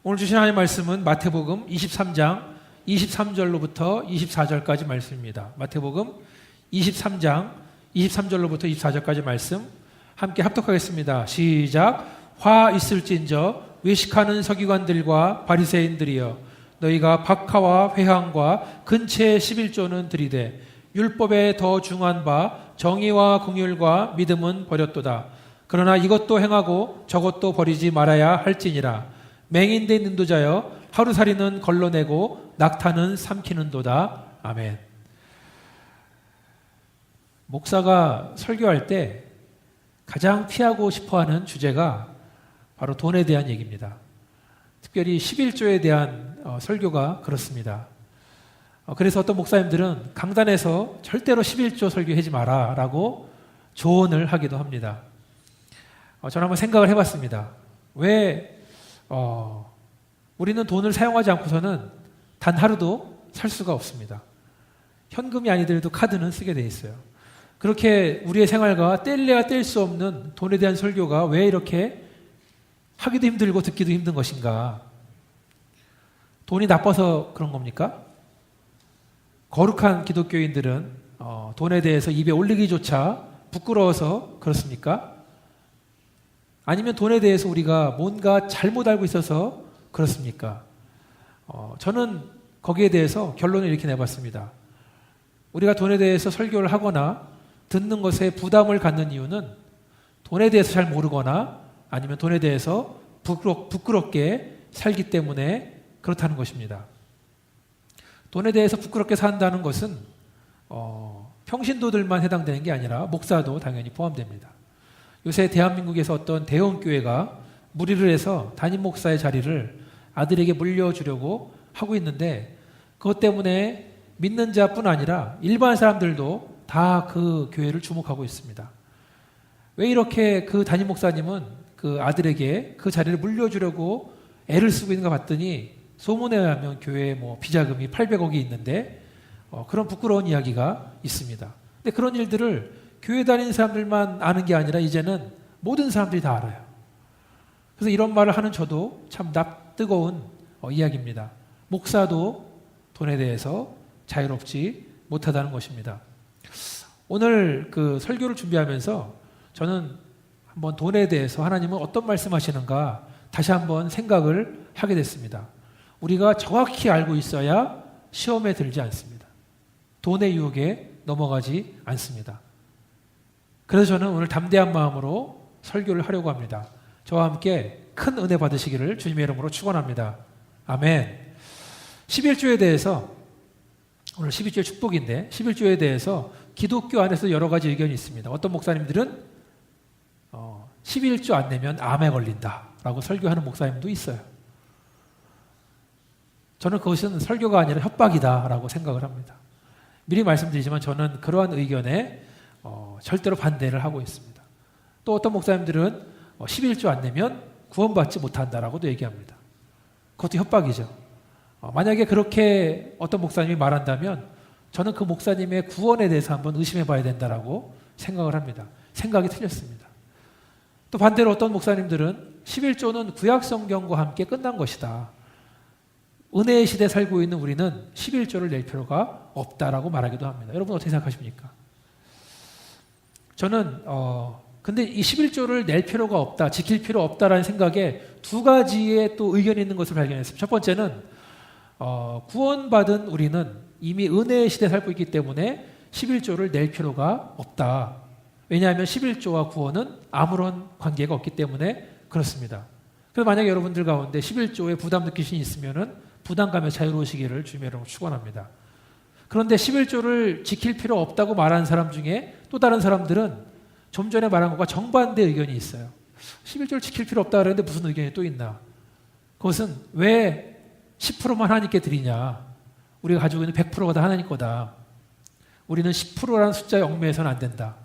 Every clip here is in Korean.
오늘 주신 하나님의 말씀은 마태복음 23장 23절로부터 24절까지 말씀입니다. 마태복음 23장 23절로부터 24절까지 말씀 함께 합독하겠습니다. 시작. 화 있을진저 외식하는 서기관들과 바리새인들이여, 너희가 박하와 회향과 근체의 11조는 들이되 율법에 더 중한 바 정의와 긍휼과 믿음은 버렸도다. 그러나 이것도 행하고 저것도 버리지 말아야 할지니라. 맹인된 인도자여, 하루살이는 걸러내고 낙타는 삼키는도다. 아멘. 목사가 설교할 때 가장 피하고 싶어하는 주제가 바로 돈에 대한 얘기입니다. 특별히 11조에 대한 설교가 그렇습니다. 그래서 어떤 목사님들은 강단에서 절대로 11조 설교하지 마라 라고 조언을 하기도 합니다. 저는 한번 생각을 해봤습니다. 왜 우리는 돈을 사용하지 않고서는 단 하루도 살 수가 없습니다. 현금이 아니더라도 카드는 쓰게 돼 있어요. 그렇게 우리의 생활과 뗄래야 뗄 수 없는 돈에 대한 설교가 왜 이렇게 하기도 힘들고 듣기도 힘든 것인가? 돈이 나빠서 그런 겁니까? 거룩한 기독교인들은 돈에 대해서 입에 올리기조차 부끄러워서 그렇습니까? 아니면 돈에 대해서 우리가 뭔가 잘못 알고 있어서 그렇습니까? 저는 거기에 대해서 결론을 이렇게 내봤습니다. 우리가 돈에 대해서 설교를 하거나 듣는 것에 부담을 갖는 이유는 돈에 대해서 잘 모르거나 아니면 돈에 대해서 부끄럽게 살기 때문에 그렇다는 것입니다. 돈에 대해서 부끄럽게 산다는 것은 평신도들만 해당되는 게 아니라 목사도 당연히 포함됩니다. 요새 대한민국에서 어떤 대형 교회가 무리를 해서 담임 목사의 자리를 아들에게 물려주려고 하고 있는데, 그것 때문에 믿는 자뿐 아니라 일반 사람들도 다 그 교회를 주목하고 있습니다. 왜 이렇게 그 담임 목사님은 그 아들에게 그 자리를 물려주려고 애를 쓰고 있는가 봤더니, 소문에 의하면 교회에 비자금이 800억이 있는데 그런 부끄러운 이야기가 있습니다. 근데 그런 일들을 교회 다니는 사람들만 아는 게 아니라 이제는 모든 사람들이 다 알아요. 그래서 이런 말을 하는 저도 참 낯뜨거운 이야기입니다. 목사도 돈에 대해서 자유롭지 못하다는 것입니다. 오늘 그 설교를 준비하면서 저는 한번 돈에 대해서 하나님은 어떤 말씀하시는가 다시 한번 생각을 하게 됐습니다. 우리가 정확히 알고 있어야 시험에 들지 않습니다. 돈의 유혹에 넘어가지 않습니다. 그래서 저는 오늘 담대한 마음으로 설교를 하려고 합니다. 저와 함께 큰 은혜 받으시기를 주님의 이름으로 축원합니다. 아멘. 11조에 대해서, 오늘 12조의 축복인데 11조에 대해서 기독교 안에서 여러 가지 의견이 있습니다. 어떤 목사님들은 11조 안 내면 암에 걸린다 라고 설교하는 목사님도 있어요. 저는 그것은 설교가 아니라 협박이다 라고 생각을 합니다. 미리 말씀드리지만 저는 그러한 의견에 절대로 반대를 하고 있습니다. 또 어떤 목사님들은 11조 안 내면 구원받지 못한다라고도 얘기합니다. 그것도 협박이죠. 만약에 그렇게 어떤 목사님이 말한다면 저는 그 목사님의 구원에 대해서 한번 의심해 봐야 된다라고 생각을 합니다. 생각이 틀렸습니다. 또 반대로 어떤 목사님들은 11조는 구약 성경과 함께 끝난 것이다. 은혜의 시대에 살고 있는 우리는 11조를 낼 필요가 없다라고 말하기도 합니다. 여러분 어떻게 생각하십니까? 저는 근데 이 11조를 낼 필요가 없다, 지킬 필요 없다라는 생각에 두 가지의 또 의견이 있는 것을 발견했습니다. 첫 번째는 구원받은 우리는 이미 은혜의 시대에 살고 있기 때문에 11조를 낼 필요가 없다. 왜냐하면 11조와 구원은 아무런 관계가 없기 때문에 그렇습니다. 그래서 만약에 여러분들 가운데 11조에 부담 느끼시는 있으면은 부담감에 자유로우시기를 주님의 이름으로 축원합니다. 그런데 11조를 지킬 필요 없다고 말하는 사람 중에 또 다른 사람들은 좀 전에 말한 것과 정반대 의견이 있어요. 11조를 지킬 필요 없다 그랬는데 무슨 의견이 또 있나? 그것은 왜 10%만 하나님께 드리냐? 우리가 가지고 있는 100%가 다 하나님 거다. 우리는 10%라는 숫자에 얽매여서는 안 된다.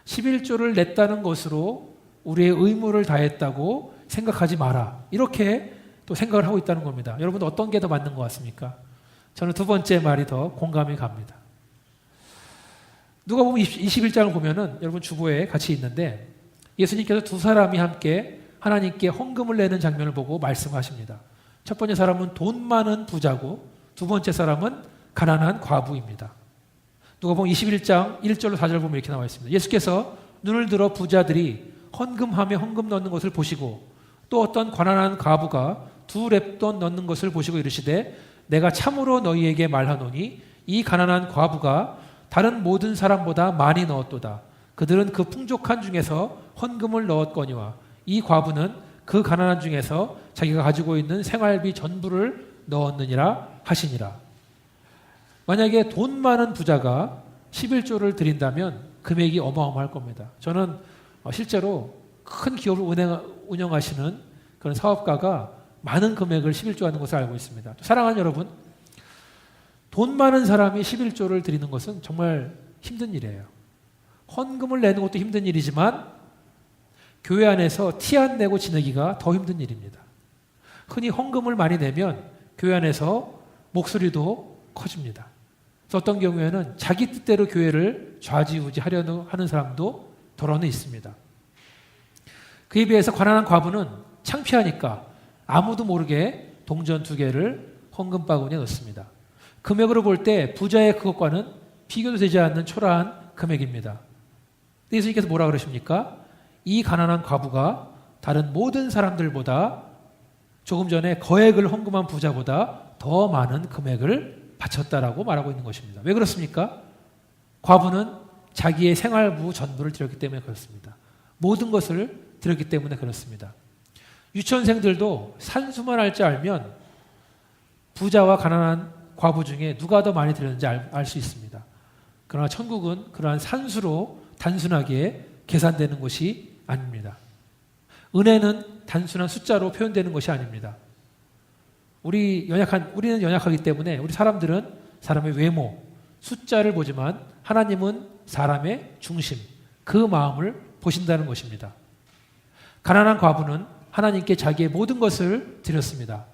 11조를 냈다는 것으로 우리의 의무를 다했다고 생각하지 마라. 이렇게 또 생각을 하고 있다는 겁니다. 여러분 어떤 게 더 맞는 것 같습니까? 저는 두 번째 말이 더 공감이 갑니다. 누가복음 21장을 보면은 여러분 주보에 같이 있는데 예수님께서 두 사람이 함께 하나님께 헌금을 내는 장면을 보고 말씀하십니다. 첫 번째 사람은 돈 많은 부자고 두 번째 사람은 가난한 과부입니다. 누가복음 21장 1절로 4절 보면 이렇게 나와 있습니다. 예수께서 눈을 들어 부자들이 헌금하며 헌금 넣는 것을 보시고 또 어떤 가난한 과부가 2렙돈 넣는 것을 보시고 이르시되 내가 참으로 너희에게 말하노니 이 가난한 과부가 다른 모든 사람보다 많이 넣었도다. 그들은 그 풍족한 중에서 헌금을 넣었거니와 이 과부는 그 가난한 중에서 자기가 가지고 있는 생활비 전부를 넣었느니라 하시니라. 만약에 돈 많은 부자가 11조를 드린다면 금액이 어마어마할 겁니다. 저는 실제로 큰 기업을 운영하시는 그런 사업가가 많은 금액을 11조 하는 것을 알고 있습니다. 사랑하는 여러분, 돈 많은 사람이 11조를 드리는 것은 정말 힘든 일이에요. 헌금을 내는 것도 힘든 일이지만 교회 안에서 티 안 내고 지내기가 더 힘든 일입니다. 흔히 헌금을 많이 내면 교회 안에서 목소리도 커집니다. 그래서 어떤 경우에는 자기 뜻대로 교회를 좌지우지하려는 하는 사람도 더러는 있습니다. 그에 비해서 가난한 과부는 창피하니까 아무도 모르게 동전 2개를 헌금 바구니에 넣습니다. 금액으로 볼 때 부자의 그것과는 비교도 되지 않는 초라한 금액입니다. 예수님께서 뭐라 그러십니까? 이 가난한 과부가 다른 모든 사람들보다 조금 전에 거액을 헌금한 부자보다 더 많은 금액을 바쳤다라고 말하고 있는 것입니다. 왜 그렇습니까? 과부는 자기의 생활부 전부를 드렸기 때문에 그렇습니다. 모든 것을 드렸기 때문에 그렇습니다. 유치원생들도 산수만 할 줄 알면 부자와 가난한 과부 중에 누가 더 많이 드렸는지 알 수 있습니다. 그러나 천국은 그러한 산수로 단순하게 계산되는 것이 아닙니다. 은혜는 단순한 숫자로 표현되는 것이 아닙니다. 우리는 연약하기 때문에 우리 사람들은 사람의 외모, 숫자를 보지만 하나님은 사람의 중심, 그 마음을 보신다는 것입니다. 가난한 과부는 하나님께 자기의 모든 것을 드렸습니다.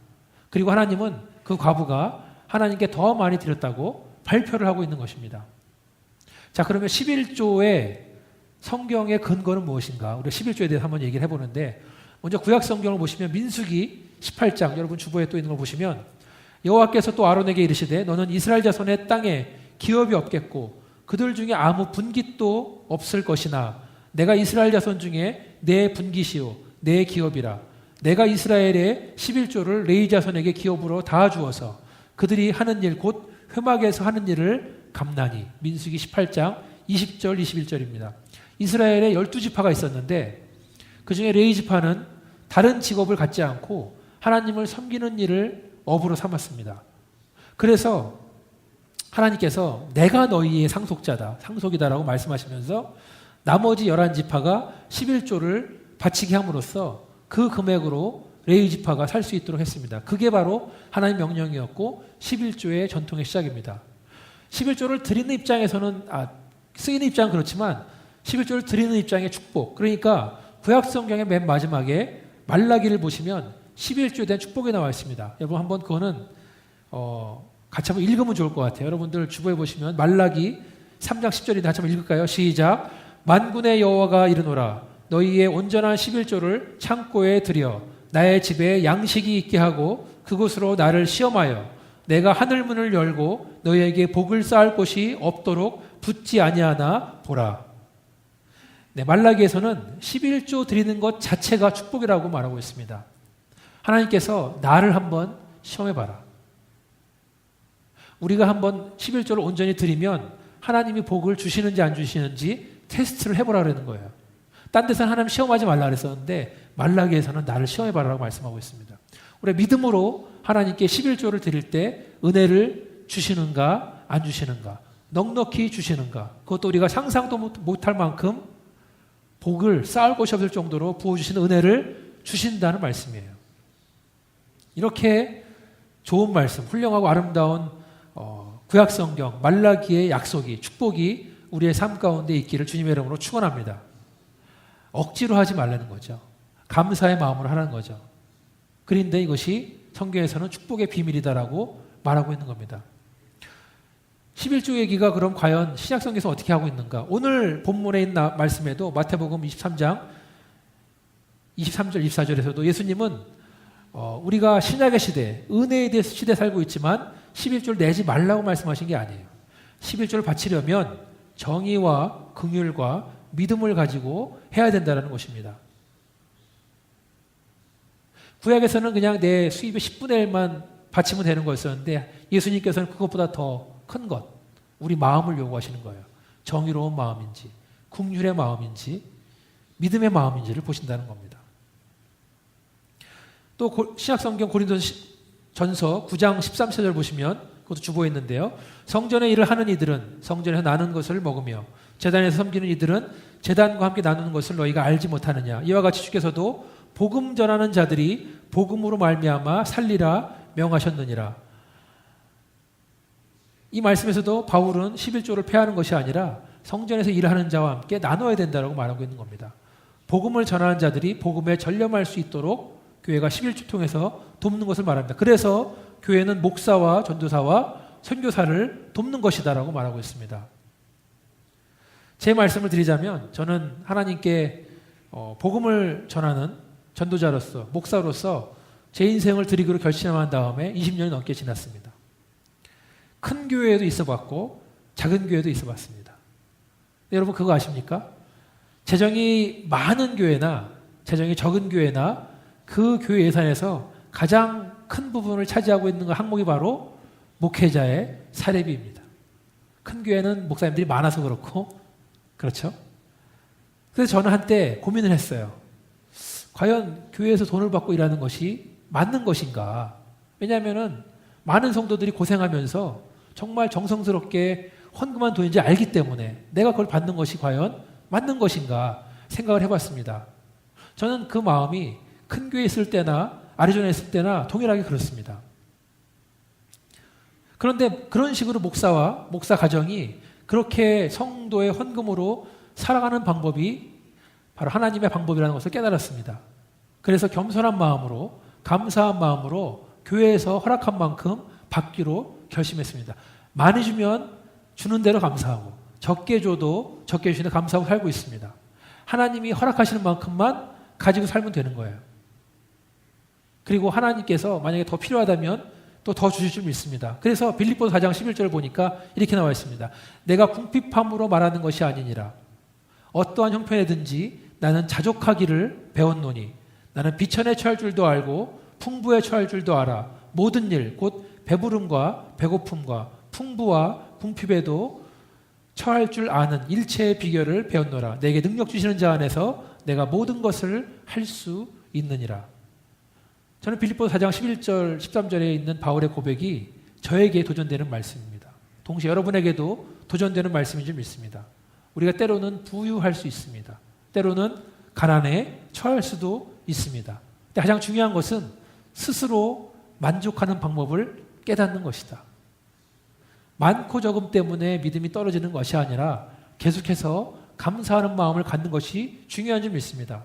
그리고 하나님은 그 과부가 하나님께 더 많이 드렸다고 발표를 하고 있는 것입니다. 자, 그러면 11조의 성경의 근거는 무엇인가? 우리가 11조에 대해서 한번 얘기를 해보는데, 먼저 구약 성경을 보시면 민수기 18장, 여러분 주보에 또 있는 걸 보시면 여호와께서 또 아론에게 이르시되 너는 이스라엘 자손의 땅에 기업이 없겠고 그들 중에 아무 분깃도 없을 것이나 내가 이스라엘 자손 중에 내 분깃이요 내 기업이라. 내가 이스라엘의 11조를 레위 자손에게 기업으로 다 주어서 그들이 하는 일 곧 회막에서 하는 일을 감나니. 민수기 18장 20절 21절입니다. 이스라엘에 12지파가 있었는데 그 중에 레위 지파는 다른 직업을 갖지 않고 하나님을 섬기는 일을 업으로 삼았습니다. 그래서 하나님께서 내가 너희의 상속자다, 상속이다라고 말씀하시면서 나머지 11지파가 11조를 바치게 함으로써 그 금액으로 레위 지파가 살 수 있도록 했습니다. 그게 바로 하나님의 명령이었고 11조의 전통의 시작입니다. 11조를 드리는 입장에서는 쓰이는 입장은 그렇지만 11조를 드리는 입장의 축복, 그러니까 구약성경의 맨 마지막에 말라기를 보시면 11조에 대한 축복이 나와 있습니다. 여러분 한번 그거는 같이 한번 읽으면 좋을 것 같아요. 여러분들 주보에 보시면 말라기 3장 10절인데 같이 한번 읽을까요? 시작. 만군의 여호와가 이르노라 너희의 온전한 11조를 창고에 들여 나의 집에 양식이 있게 하고 그곳으로 나를 시험하여 내가 하늘문을 열고 너희에게 복을 쌓을 곳이 없도록 붙지 아니하나 보라. 네, 말라기에서는 11조 드리는 것 자체가 축복이라고 말하고 있습니다. 하나님께서 나를 한번 시험해봐라. 우리가 한번 11조를 온전히 드리면 하나님이 복을 주시는지 안 주시는지 테스트를 해보라 그러는 거예요. 딴 데서는 하나님 시험하지 말라 그랬었는데 말라기에서는 나를 시험해봐라고 말씀하고 있습니다. 우리 믿음으로 하나님께 11조를 드릴 때 은혜를 주시는가 안 주시는가, 넉넉히 주시는가, 그것도 우리가 상상도 못할 만큼 복을 쌓을 곳이 없을 정도로 부어주시는 은혜를 주신다는 말씀이에요. 이렇게 좋은 말씀, 훌륭하고 아름다운 구약성경 말라기의 약속이, 축복이 우리의 삶 가운데 있기를 주님의 이름으로 축원합니다. 억지로 하지 말라는 거죠. 감사의 마음으로 하라는 거죠. 그런데 이것이 성경에서는 축복의 비밀이다라고 말하고 있는 겁니다. 11조 얘기가 그럼 과연 신약성경에서 어떻게 하고 있는가? 오늘 본문에 있는 말씀에도 마태복음 23장 23절 24절에서도 예수님은 우리가 신약의 시대, 은혜에 대해서 시대에 살고 있지만 11조를 내지 말라고 말씀하신 게 아니에요. 11조를 바치려면 정의와 긍휼과 믿음을 가지고 해야 된다는 것입니다. 구약에서는 그냥 내 수입의 10분의 1만 바치면 되는 거였었는데 예수님께서는 그것보다 더 큰 것, 우리 마음을 요구하시는 거예요. 정의로운 마음인지, 긍휼의 마음인지, 믿음의 마음인지를 보신다는 겁니다. 또 신약성경 고린도전서 9장 13절 보시면 그것도 주보했는데요. 성전의 일을 하는 이들은 성전에서 나눈 것을 먹으며 제단에서 섬기는 이들은 제단과 함께 나누는 것을 너희가 알지 못하느냐. 이와 같이 주께서도 복음 전하는 자들이 복음으로 말미암아 살리라 명하셨느니라. 이 말씀에서도 바울은 11조를 폐하는 것이 아니라 성전에서 일하는 자와 함께 나눠야 된다고 말하고 있는 겁니다. 복음을 전하는 자들이 복음에 전념할 수 있도록 교회가 11조 통해서 돕는 것을 말합니다. 그래서 교회는 목사와 전도사와 선교사를 돕는 것이다라고 말하고 있습니다. 제 말씀을 드리자면 저는 하나님께 복음을 전하는 전도자로서 목사로서 제 인생을 드리기로 결심한 다음에 20년이 넘게 지났습니다. 큰 교회에도 있어봤고 작은 교회도 있어봤습니다. 여러분 그거 아십니까? 재정이 많은 교회나 재정이 적은 교회나 그 교회 예산에서 가장 큰 부분을 차지하고 있는 항목이 바로 목회자의 사례비입니다. 큰 교회는 목사님들이 많아서 그렇고 그렇죠? 그래서 저는 한때 고민을 했어요. 과연 교회에서 돈을 받고 일하는 것이 맞는 것인가? 왜냐하면 많은 성도들이 고생하면서 정말 정성스럽게 헌금한 돈인지 알기 때문에 내가 그걸 받는 것이 과연 맞는 것인가 생각을 해봤습니다. 저는 그 마음이 큰 교회에 있을 때나 아리조나에 있을 때나 동일하게 그렇습니다. 그런데 그런 식으로 목사와 목사 가정이 그렇게 성도의 헌금으로 살아가는 방법이 바로 하나님의 방법이라는 것을 깨달았습니다. 그래서 겸손한 마음으로 감사한 마음으로 교회에서 허락한 만큼 받기로 결심했습니다. 많이 주면 주는 대로 감사하고 적게 줘도 적게 주시는 감사하고 살고 있습니다. 하나님이 허락하시는 만큼만 가지고 살면 되는 거예요. 그리고 하나님께서 만약에 더 필요하다면 또 더 주실 줄 믿습니다. 그래서 빌립보서 4장 11절을 보니까 이렇게 나와 있습니다. 내가 궁핍함으로 말하는 것이 아니니라. 어떠한 형편에든지 나는 자족하기를 배웠노니 나는 비천에 처할 줄도 알고 풍부에 처할 줄도 알아. 모든 일 곧 배부름과 배고픔과 풍부와 궁핍에도 처할 줄 아는 일체의 비결을 배웠노라. 내게 능력 주시는 자 안에서 내가 모든 것을 할 수 있느니라. 저는 빌립보서 4장 11절 13절에 있는 바울의 고백이 저에게 도전되는 말씀입니다. 동시에 여러분에게도 도전되는 말씀인 줄 믿습니다. 우리가 때로는 부유할 수 있습니다. 때로는 가난에 처할 수도 있습니다. 근데 가장 중요한 것은 스스로 만족하는 방법을 깨닫는 것이다. 많고 적음 때문에 믿음이 떨어지는 것이 아니라 계속해서 감사하는 마음을 갖는 것이 중요한 줄 믿습니다.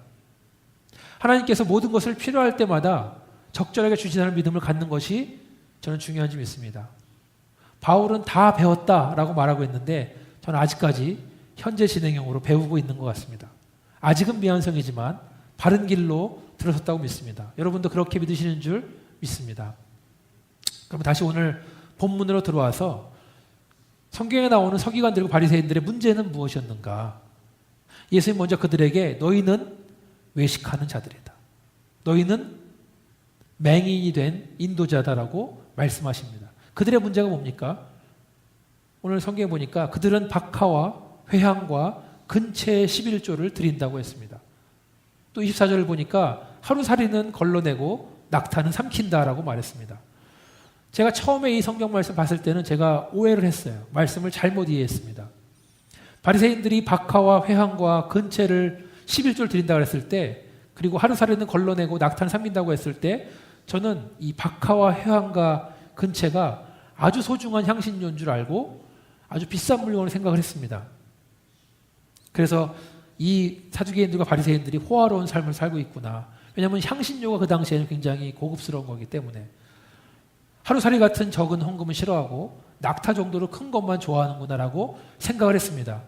하나님께서 모든 것을 필요할 때마다 적절하게 주시는 믿음을 갖는 것이 저는 중요한 줄 믿습니다. 바울은 다 배웠다라고 말하고 있는데 저는 아직까지 현재 진행형으로 배우고 있는 것 같습니다. 아직은 미완성이지만 바른 길로 들어섰다고 믿습니다. 여러분도 그렇게 믿으시는 줄 믿습니다. 그럼 다시 오늘 본문으로 들어와서 성경에 나오는 서기관들과 바리새인들의 문제는 무엇이었는가? 예수님 먼저 그들에게 너희는 외식하는 자들이다. 너희는 맹인이 된 인도자다라고 말씀하십니다. 그들의 문제가 뭡니까? 오늘 성경에 보니까 그들은 박하와 회향과 근체의 11조를 드린다고 했습니다. 또 24절을 보니까 하루살이는 걸러내고 낙타는 삼킨다라고 말했습니다. 제가 처음에 이 성경 말씀 봤을 때는 제가 오해를 했어요. 말씀을 잘못 이해했습니다. 바리새인들이 박하와 회향과 근체를 11조를 드린다고 했을 때 그리고 하루살이는 걸러내고 낙타는 삼킨다고 했을 때 저는 이 박하와 회향과 근체가 아주 소중한 향신료인 줄 알고 아주 비싼 물건을 생각을 했습니다. 그래서 이 사두개인들과 바리새인들이 호화로운 삶을 살고 있구나. 왜냐하면 향신료가 그 당시에는 굉장히 고급스러운 거기 때문에 하루살이 같은 적은 헌금은 싫어하고 낙타 정도로 큰 것만 좋아하는구나라고 생각을 했습니다.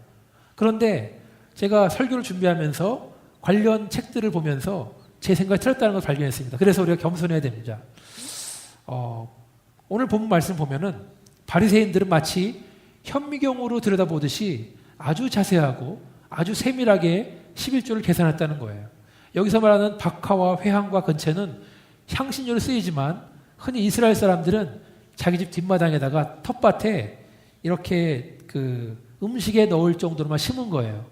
그런데 제가 설교를 준비하면서 관련 책들을 보면서 제 생각이 틀렸다는 걸 발견했습니다. 그래서 우리가 겸손해야 됩니다. 오늘 본문 말씀 보면은 바리새인들은 마치 현미경으로 들여다보듯이 아주 자세하고 아주 세밀하게 11조를 계산했다는 거예요. 여기서 말하는 박하와 회항과 근채는 향신료로 쓰이지만 흔히 이스라엘 사람들은 자기 집 뒷마당에다가 텃밭에 이렇게 그 음식에 넣을 정도로만 심은 거예요.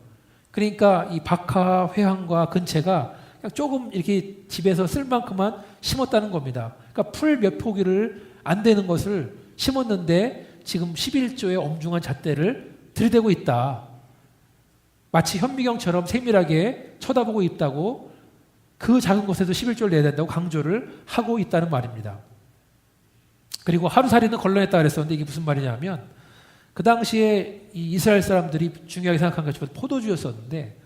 그러니까 이 박하, 회항과 근채가 그냥 조금 이렇게 집에서 쓸 만큼만 심었다는 겁니다. 그러니까 풀 몇 포기를 안 되는 것을 심었는데 지금 11조의 엄중한 잣대를 들이대고 있다. 마치 현미경처럼 세밀하게 쳐다보고 있다고 그 작은 곳에도 11조를 내야 된다고 강조를 하고 있다는 말입니다. 그리고 하루살이는 걸러냈다 그랬었는데 이게 무슨 말이냐면 그 당시에 이 이스라엘 사람들이 중요하게 생각한 것이 포도주였었는데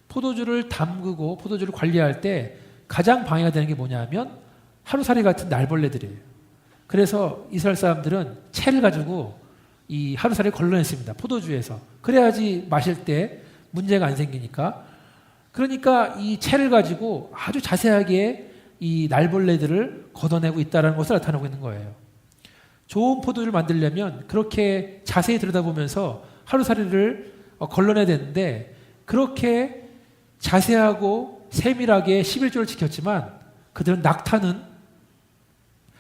포도주를 담그고 포도주를 관리할 때 가장 방해가 되는 게 뭐냐면 하루살이 같은 날벌레들이에요. 그래서 이스라엘 사람들은 채를 가지고 이 하루살이를 걸러냈습니다. 포도주에서. 그래야지 마실 때 문제가 안 생기니까. 그러니까 이 채를 가지고 아주 자세하게 이 날벌레들을 걷어내고 있다는 것을 나타내고 있는 거예요. 좋은 포도주를 만들려면 그렇게 자세히 들여다보면서 하루살이를 걸러내야 되는데 그렇게 자세하고 세밀하게 11조를 지켰지만 그들은 낙타는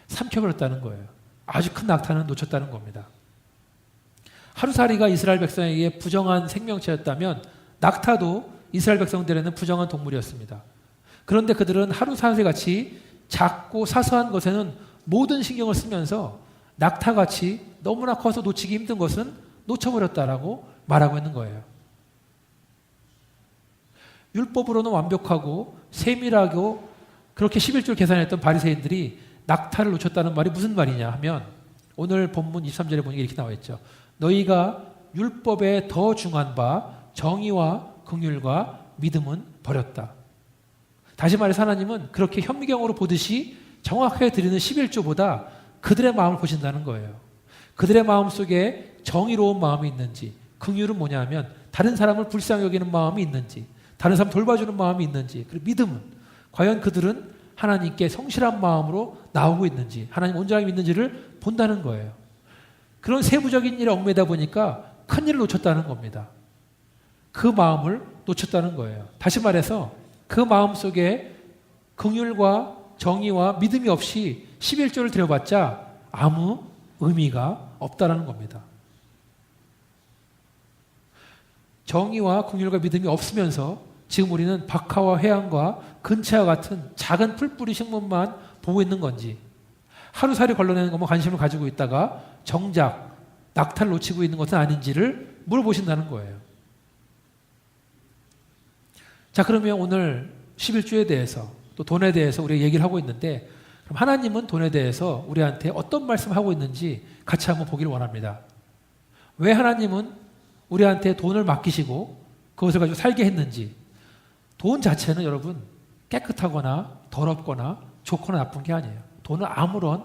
삼켜버렸다는 거예요. 아주 큰 낙타는 놓쳤다는 겁니다. 하루살이가 이스라엘 백성에게 부정한 생명체였다면 낙타도 이스라엘 백성들에는 부정한 동물이었습니다. 그런데 그들은 하루살이같이 작고 사소한 것에는 모든 신경을 쓰면서 낙타같이 너무나 커서 놓치기 힘든 것은 놓쳐버렸다라고 말하고 있는 거예요. 율법으로는 완벽하고 세밀하고 그렇게 11조를 계산했던 바리새인들이 낙타를 놓쳤다는 말이 무슨 말이냐 하면 오늘 본문 23절에 보니까 이렇게 나와 있죠. 너희가 율법에 더 중한 바 정의와 긍휼과 믿음은 버렸다. 다시 말해서 하나님은 그렇게 현미경으로 보듯이 정확하게 드리는 11조보다 그들의 마음을 보신다는 거예요. 그들의 마음 속에 정의로운 마음이 있는지, 긍휼은 뭐냐 하면 다른 사람을 불쌍히 여기는 마음이 있는지, 다른 사람 돌봐주는 마음이 있는지, 그리고 믿음은 과연 그들은 하나님께 성실한 마음으로 나오고 있는지, 하나님 온전하게 믿는지를 본다는 거예요. 그런 세부적인 일에 얽매다 보니까 큰 일을 놓쳤다는 겁니다. 그 마음을 놓쳤다는 거예요. 다시 말해서 그 마음 속에 긍휼과 정의와 믿음이 없이 11조를 드려봤자 아무 의미가 없다라는 겁니다. 정의와 긍휼과 믿음이 없으면서 지금 우리는 박하와 회항과 근채와 같은 작은 풀뿌리 식물만 보고 있는 건지 하루살이 걸러내는 것만 관심을 가지고 있다가 정작 낙타를 놓치고 있는 것은 아닌지를 물어보신다는 거예요. 자, 그러면 오늘 11조에 대해서 또 돈에 대해서 우리가 얘기를 하고 있는데 그럼 하나님은 돈에 대해서 우리한테 어떤 말씀을 하고 있는지 같이 한번 보기를 원합니다. 왜 하나님은 우리한테 돈을 맡기시고 그것을 가지고 살게 했는지. 돈 자체는 여러분 깨끗하거나 더럽거나 좋거나 나쁜 게 아니에요. 돈은 아무런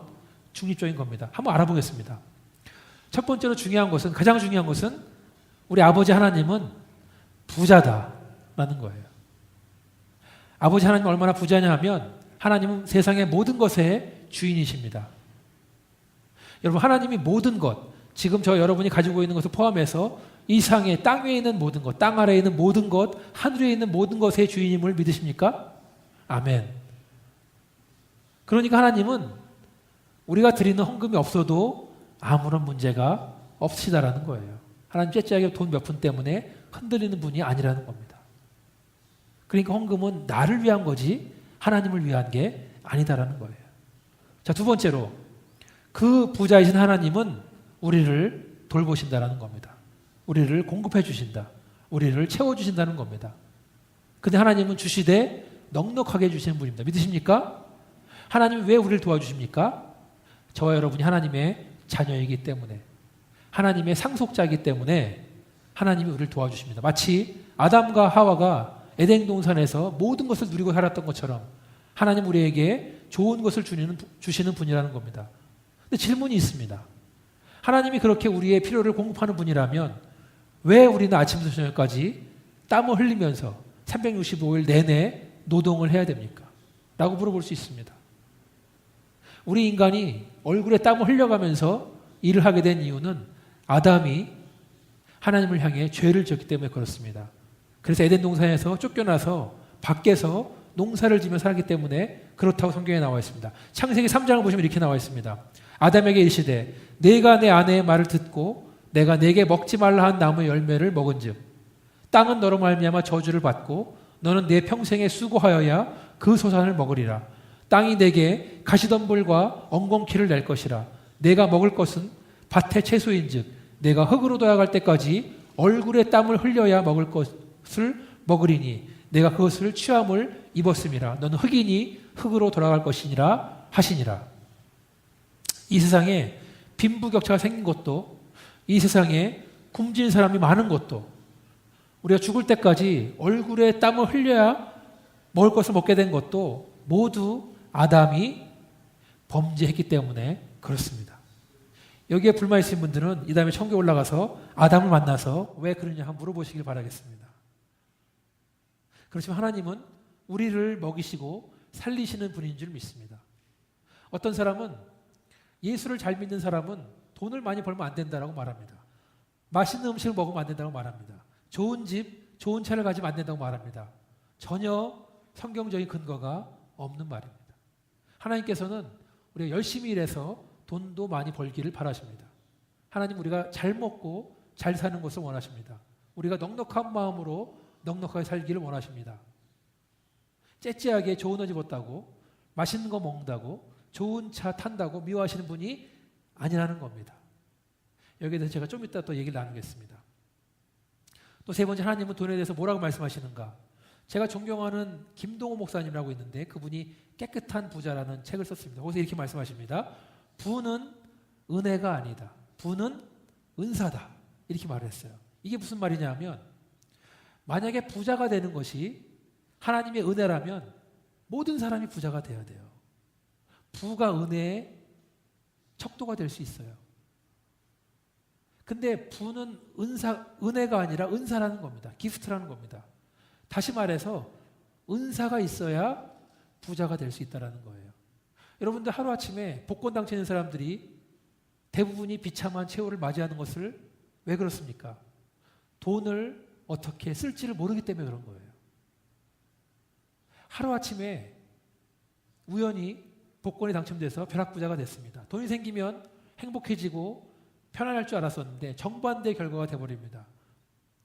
중립적인 겁니다. 한번 알아보겠습니다. 첫 번째로 가장 중요한 것은 우리 아버지 하나님은 부자다라는 거예요. 아버지 하나님은 얼마나 부자냐 하면 하나님은 세상의 모든 것의 주인이십니다. 여러분, 하나님이 모든 것, 지금 저 여러분이 가지고 있는 것을 포함해서 이 상에 땅 위에 있는 모든 것, 땅 아래에 있는 모든 것, 하늘에 있는 모든 것의 주인임을 믿으십니까? 아멘. 그러니까 하나님은 우리가 드리는 헌금이 없어도 아무런 문제가 없으시다라는 거예요. 하나님 째째하게 돈 몇 푼 때문에 흔들리는 분이 아니라는 겁니다. 그러니까 헌금은 나를 위한 거지 하나님을 위한 게 아니다라는 거예요. 자, 두 번째로 그 부자이신 하나님은 우리를 돌보신다라는 겁니다. 우리를 공급해 주신다. 우리를 채워주신다는 겁니다. 근데 하나님은 주시되 넉넉하게 주시는 분입니다. 믿으십니까? 하나님이 왜 우리를 도와주십니까? 저와 여러분이 하나님의 자녀이기 때문에, 하나님의 상속자이기 때문에 하나님이 우리를 도와주십니다. 마치 아담과 하와가 에덴 동산에서 모든 것을 누리고 살았던 것처럼 하나님 우리에게 좋은 것을 주시는 분이라는 겁니다. 근데 질문이 있습니다. 하나님이 그렇게 우리의 필요를 공급하는 분이라면 왜 우리는 아침부터 저녁까지 땀을 흘리면서 365일 내내 노동을 해야 됩니까? 라고 물어볼 수 있습니다. 우리 인간이 얼굴에 땀을 흘려가면서 일을 하게 된 이유는 아담이 하나님을 향해 죄를 지었기 때문에 그렇습니다. 그래서 에덴 동산에서 쫓겨나서 밖에서 농사를 지며 살기 때문에 그렇다고 성경에 나와 있습니다. 창세기 3장을 보시면 이렇게 나와 있습니다. 아담에게 이르시되 내가 내 아내의 말을 듣고 내가 내게 먹지 말라 한 나무의 열매를 먹은즉 땅은 너로 말미암아 저주를 받고 너는 내 평생에 수고하여야 그 소산을 먹으리라. 땅이 내게 가시덤불과 엉겅퀴를 낼 것이라. 내가 먹을 것은 밭의 채소인즉 내가 흙으로 돌아갈 때까지 얼굴에 땀을 흘려야 먹을 것을 먹으리니 내가 그것을 취함을 입었음이라. 너는 흙이니 흙으로 돌아갈 것이니라 하시니라. 이 세상에 빈부격차가 생긴 것도, 이 세상에 굶진 사람이 많은 것도, 우리가 죽을 때까지 얼굴에 땀을 흘려야 먹을 것을 먹게 된 것도 모두 아담이 범죄했기 때문에 그렇습니다. 여기에 불만 있으신 분들은 이 다음에 천국에 올라가서 아담을 만나서 왜 그러냐 한번 물어보시길 바라겠습니다. 그렇지만 하나님은 우리를 먹이시고 살리시는 분인 줄 믿습니다. 어떤 사람은 예수를 잘 믿는 사람은 돈을 많이 벌면 안 된다고 말합니다. 맛있는 음식을 먹으면 안 된다고 말합니다. 좋은 집, 좋은 차를 가지면 안 된다고 말합니다. 전혀 성경적인 근거가 없는 말입니다. 하나님께서는 우리가 열심히 일해서 돈도 많이 벌기를 바라십니다. 하나님 우리가 잘 먹고 잘 사는 것을 원하십니다. 우리가 넉넉한 마음으로 넉넉하게 살기를 원하십니다. 째째하게 좋은 옷 입었다고, 맛있는 거 먹는다고, 좋은 차 탄다고 미워하시는 분이 아니라는 겁니다. 여기에 대해서 제가 좀 이따 또 얘기를 나누겠습니다. 또 세 번째, 하나님은 돈에 대해서 뭐라고 말씀하시는가? 제가 존경하는 김동호 목사님이라고 있는데 그분이 깨끗한 부자라는 책을 썼습니다. 거기서 이렇게 말씀하십니다. 부는 은혜가 아니다. 부는 은사다. 이렇게 말을 했어요. 이게 무슨 말이냐면 만약에 부자가 되는 것이 하나님의 은혜라면 모든 사람이 부자가 돼야 돼요. 부가 은혜의 척도가 될 수 있어요. 근데 부는 은혜가 아니라 은사라는 겁니다. 기프트라는 겁니다. 다시 말해서 은사가 있어야 부자가 될 수 있다는 거예요. 여러분들 하루아침에 복권 당첨된 사람들이 대부분이 비참한 최후를 맞이하는 것을 왜 그렇습니까? 돈을 어떻게 쓸지를 모르기 때문에 그런 거예요. 하루아침에 우연히 복권에 당첨돼서 벼락부자가 됐습니다. 돈이 생기면 행복해지고 편안할 줄 알았었는데 정반대의 결과가 되어버립니다.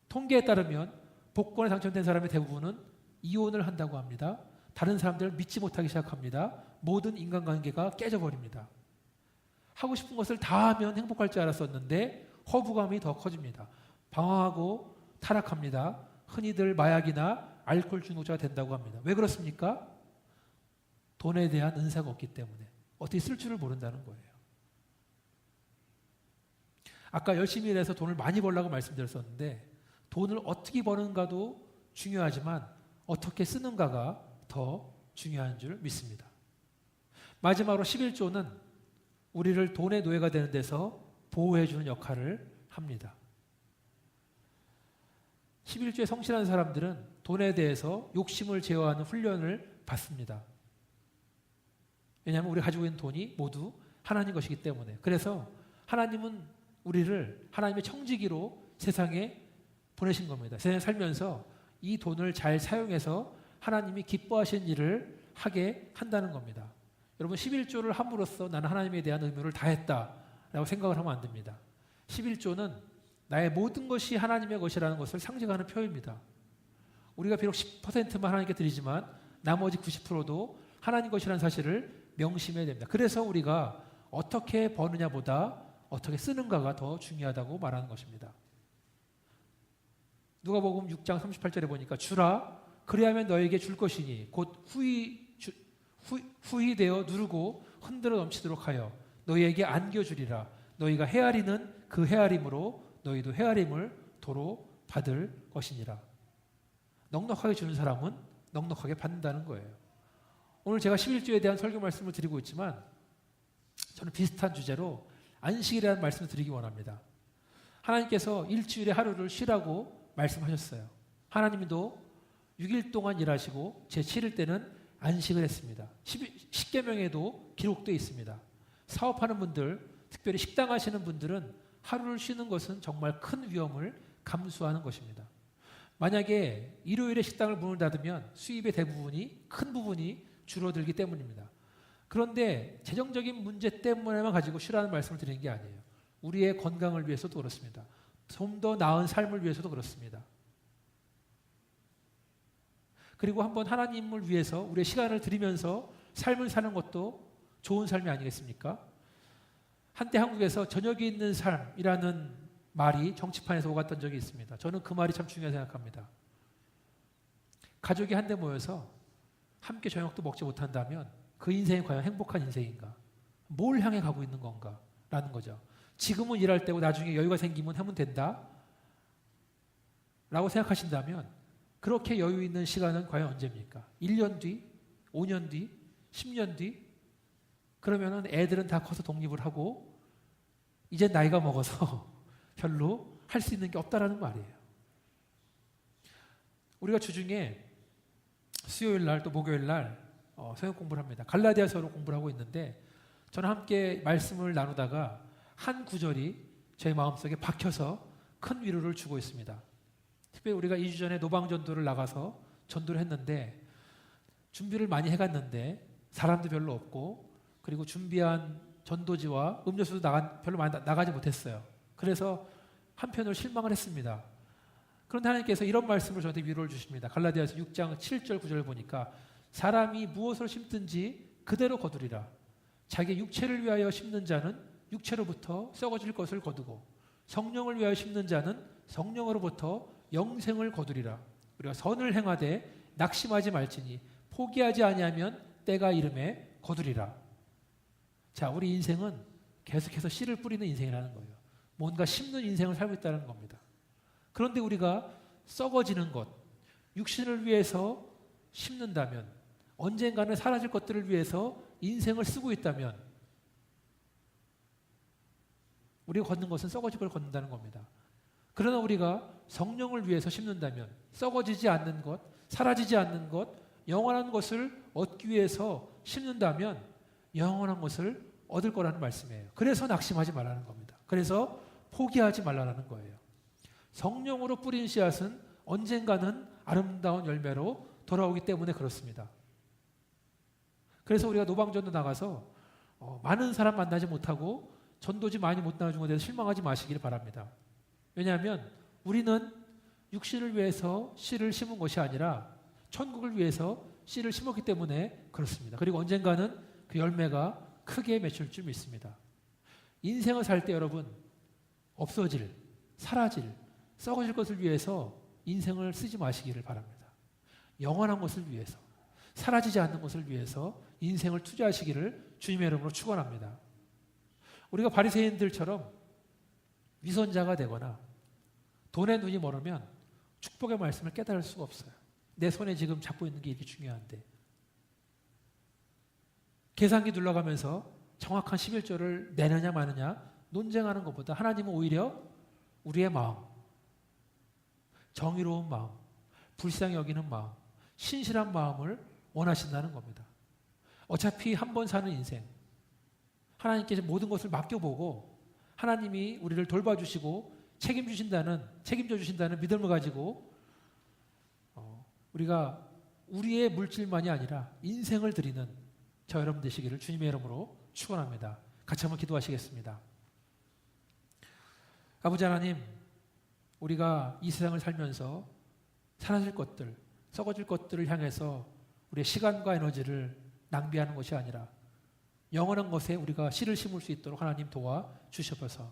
통계에 따르면 복권에 당첨된 사람의 대부분은 이혼을 한다고 합니다. 다른 사람들을 믿지 못하기 시작합니다. 모든 인간관계가 깨져버립니다. 하고 싶은 것을 다 하면 행복할 줄 알았었는데 허무감이 더 커집니다. 방황하고 타락합니다. 흔히들 마약이나 알코올 중독자가 된다고 합니다. 왜 그렇습니까? 돈에 대한 은사가 없기 때문에 어떻게 쓸 줄을 모른다는 거예요. 아까 열심히 일해서 돈을 많이 벌라고 말씀드렸었는데 돈을 어떻게 버는가도 중요하지만 어떻게 쓰는가가 더 중요한 줄 믿습니다. 마지막으로 11조는 우리를 돈의 노예가 되는 데서 보호해주는 역할을 합니다. 11조에 성실한 사람들은 돈에 대해서 욕심을 제어하는 훈련을 받습니다. 왜냐하면 우리가 가지고 있는 돈이 모두 하나님 것이기 때문에. 그래서 하나님은 우리를 하나님의 청지기로 세상에 보내신 겁니다. 세상에 살면서 이 돈을 잘 사용해서 하나님이 기뻐하시는 일을 하게 한다는 겁니다. 여러분 11조를 함으로써 나는 하나님에 대한 의무를 다했다라고 생각을 하면 안 됩니다. 11조는 나의 모든 것이 하나님의 것이라는 것을 상징하는 표현입니다. 우리가 비록 10%만 하나님께 드리지만 나머지 90%도 하나님 것이라는 사실을 명심해야 됩니다. 그래서 우리가 어떻게 버느냐보다 어떻게 쓰는가가 더 중요하다고 말하는 것입니다. 누가복음 6장 38절에 보니까 주라 그리하면 너에게 줄 것이니 곧 후히되어 누르고 흔들어 넘치도록 하여 너희에게 안겨주리라. 너희가 헤아리는 그 헤아림으로 너희도 헤아림을 도로 받을 것이니라. 넉넉하게 주는 사람은 넉넉하게 받는다는 거예요. 오늘 제가 11조에 대한 설교 말씀을 드리고 있지만 저는 비슷한 주제로 안식이라는 말씀을 드리기 원합니다. 하나님께서 일주일에 하루를 쉬라고 말씀하셨어요. 하나님도 6일 동안 일하시고 제7일 때는 안식을 했습니다. 십계명에도 기록되어 있습니다. 사업하는 분들, 특별히 식당 하시는 분들은 하루를 쉬는 것은 정말 큰 위험을 감수하는 것입니다. 만약에 일요일에 식당을 문을 닫으면 수입의 대부분이, 큰 부분이 줄어들기 때문입니다. 그런데 재정적인 문제 때문에만 가지고 쉬라는 말씀을 드리는 게 아니에요. 우리의 건강을 위해서도 그렇습니다. 좀 더 나은 삶을 위해서도 그렇습니다. 그리고 한번 하나님을 위해서 우리의 시간을 들이면서 삶을 사는 것도 좋은 삶이 아니겠습니까? 한때 한국에서 저녁이 있는 삶이라는 말이 정치판에서 오갔던 적이 있습니다. 저는 그 말이 참 중요하다고 생각합니다. 가족이 한데 모여서 함께 저녁도 먹지 못한다면 그 인생이 과연 행복한 인생인가? 뭘 향해 가고 있는 건가? 라는 거죠. 지금은 일할 때고 나중에 여유가 생기면 하면 된다? 라고 생각하신다면 그렇게 여유 있는 시간은 과연 언제입니까? 1년 뒤? 5년 뒤? 10년 뒤? 그러면은 애들은 다 커서 독립을 하고 이제 나이가 먹어서 별로 할 수 있는 게 없다라는 말이에요. 우리가 주중에 수요일 날 또 목요일 날 성경 공부를 합니다. 갈라디아서로 공부를 하고 있는데 저는 함께 말씀을 나누다가 한 구절이 제 마음속에 박혀서 큰 위로를 주고 있습니다. 특별히 우리가 2주 전에 노방전도를 나가서 전도를 했는데 준비를 많이 해갔는데 사람도 별로 없고 그리고 준비한 전도지와 음료수도 별로 많이 나가지 못했어요. 그래서 한편으로 실망을 했습니다. 그런데 하나님께서 이런 말씀을 저한테 위로를 주십니다. 갈라디아서 6장 7절 9절을 보니까 사람이 무엇을 심든지 그대로 거두리라. 자기 육체를 위하여 심는 자는 육체로부터 썩어질 것을 거두고 성령을 위하여 심는 자는 성령으로부터 영생을 거두리라. 우리가 선을 행하되 낙심하지 말지니 포기하지 아니하면 때가 이름에 거두리라. 자, 우리 인생은 계속해서 씨를 뿌리는 인생이라는 거예요. 뭔가 심는 인생을 살고 있다는 겁니다. 그런데 우리가 썩어지는 것, 육신을 위해서 심는다면, 언젠가는 사라질 것들을 위해서 인생을 쓰고 있다면, 우리가 걷는 것은 썩어질 걸 걷는다는 겁니다. 그러나 우리가 성령을 위해서 심는다면, 썩어지지 않는 것, 사라지지 않는 것, 영원한 것을 얻기 위해서 심는다면, 영원한 것을 얻을 거라는 말씀이에요. 그래서 낙심하지 말라는 겁니다. 그래서 포기하지 말라는 거예요. 성령으로 뿌린 씨앗은 언젠가는 아름다운 열매로 돌아오기 때문에 그렇습니다. 그래서 우리가 노방전도 나가서 많은 사람 만나지 못하고 전도지 많이 못 나눠준 것에 대해서 실망하지 마시길 바랍니다. 왜냐하면 우리는 육신을 위해서 씨를 심은 것이 아니라 천국을 위해서 씨를 심었기 때문에 그렇습니다. 그리고 언젠가는 그 열매가 크게 맺힐 줄 믿습니다. 인생을 살 때 여러분 없어질, 사라질, 썩어질 것을 위해서 인생을 쓰지 마시기를 바랍니다. 영원한 것을 위해서, 사라지지 않는 것을 위해서 인생을 투자하시기를 주님의 이름으로 축원합니다. 우리가 바리새인들처럼 위선자가 되거나 돈에 눈이 멀으면 축복의 말씀을 깨달을 수가 없어요. 내 손에 지금 잡고 있는 게 이렇게 중요한데 계산기 눌러가면서 정확한 11조를 내느냐 마느냐 논쟁하는 것보다 하나님은 오히려 우리의 마음, 정의로운 마음, 불쌍히 여기는 마음, 신실한 마음을 원하신다는 겁니다. 어차피 한 번 사는 인생, 하나님께서 모든 것을 맡겨보고 하나님이 우리를 돌봐주시고 책임져 주신다는 믿음을 가지고 우리가 우리의 물질만이 아니라 인생을 드리는 저 여러분 되시기를 주님의 이름으로 축원합니다. 같이 한번 기도하시겠습니다. 아버지 하나님, 우리가 이 세상을 살면서 사라질 것들, 썩어질 것들을 향해서 우리의 시간과 에너지를 낭비하는 것이 아니라 영원한 것에 우리가 씨를 심을 수 있도록 하나님 도와주셔서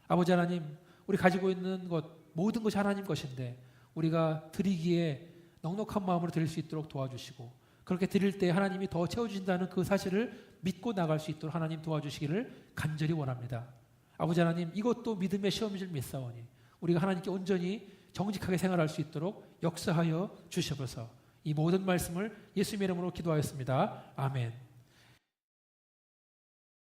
아버지 하나님, 우리 가지고 있는 것 모든 것이 하나님 것인데 우리가 드리기에 넉넉한 마음으로 드릴 수 있도록 도와주시고 그렇게 드릴 때 하나님이 더 채워주신다는 그 사실을 믿고 나갈 수 있도록 하나님 도와주시기를 간절히 원합니다. 아버지 하나님, 이것도 믿음의 시험인 줄 믿사오니 우리가 하나님께 온전히 정직하게 생활할 수 있도록 역사하여 주셔서 이 모든 말씀을 예수님의 이름으로 기도하였습니다. 아멘.